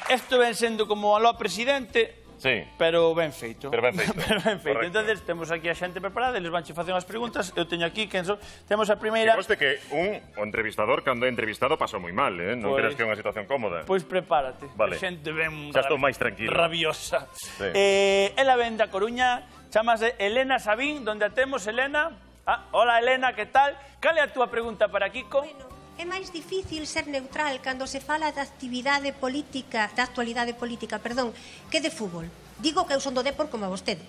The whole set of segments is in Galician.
Isto ven sendo como aló presidente, pero ben feito. Pero ben feito. Entón, temos aquí a xente preparada, eles vanche facer unhas preguntas, eu teño aquí, temos a primeira... Que conste que o entrevistador, cando é entrevistado, pasou moi mal, non crees que é unha situación cómoda. Pois prepárate, a xente ben... Xa estou máis tranquilo. Rabiosa. Ela ven da Coruña, chamase Elena Sabín, donde a temos, Elena. Hola, Elena, que tal? Cal é a túa pregunta para Kiko? É máis difícil ser neutral cando se fala da actividade política, da actualidade política, perdón, que de fútbol. Digo que eu son do Depor como vostede.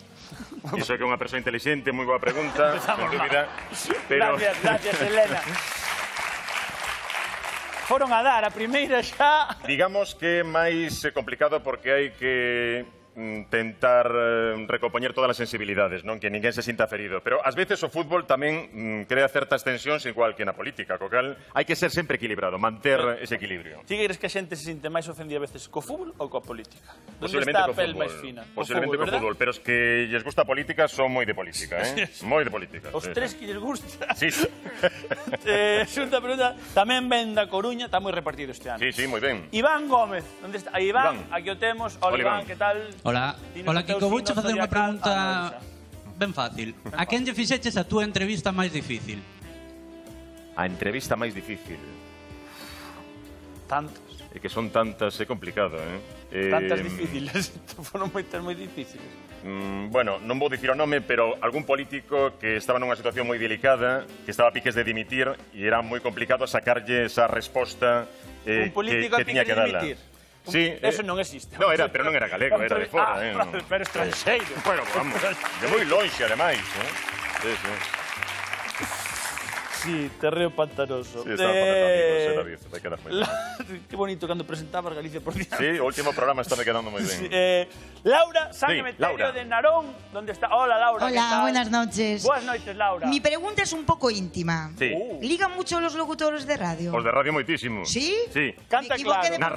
Iso é que é unha persoa inteligente, moi boa pregunta, sen dúbida. Gracias, Elena. Foron a dar a primeira xa... Digamos que é máis complicado porque hai que tentar recompoñer todas as sensibilidades, non que ninguén se sinta ferido. Pero ás veces o fútbol tamén crea certas tensións igual que na política, co cal hai que ser sempre equilibrado, manter ese equilibrio. Ti crees que a xente se sinte máis ofendida a veces co fútbol ou coa política? Posiblemente co fútbol. Posiblemente co fútbol, pero os que lles gusta a política son moi de política, moi de política. Os tres que lles gusta. Sí. Segunda pregunta, tamén ven da Coruña, está moi repartido este ano. Sí, moi ben. Iván Gómez, onde está? Iván, aquí o temos. Hola, Iván, que tal? Hola, Kiko, vouche facer unha pregunta ben fácil. A quen lle fixeches a túa entrevista máis difícil? A entrevista máis difícil? Tantas. É que son tantas, é complicado, Tantas difíciles, foron moitas moi difíciles. Bueno, non vou dicir o nome, pero algún político que estaba nunha situación moi delicada, que estaba a piques de dimitir, e era moi complicado sacarlle esa resposta que tiña que darla. Sí, eso non existe. No, pero non era galego, era de fora. Pero estranxeiro. Bueno, vamos, de moi lonxe, ademais. Sí, terreo pantanoso. Sí, estaba pantanoso, David, te quedas moi ben. Qué bonito cando presentabas Galicia por diante. Sí, o último programa está me quedando moi ben. Laura Sangemeterio de Narón, donde está? Hola, Laura. Hola, buenas noches. Buenas noches, Laura. Mi pregunta es un poco íntima. Sí. ¿Ligan mucho los locutores de radio? Os de radio moitísimo. ¿Sí? Sí. Canta claro. Na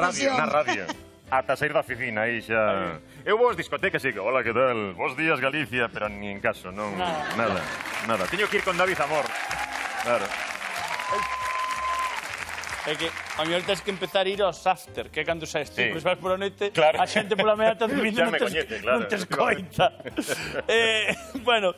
radio. Ata sair da oficina, aí xa... Eu vou ás discotecas e hola, que tal? Bos días, Galicia, pero ni en caso, non... Nada. Teño que ir con David Amor. Claro. É que a mellor tens que empezar a ir aos after, que é cando saes ti, pois vas pola noite, a xente pola media está dormindo, non te escoita. Bueno,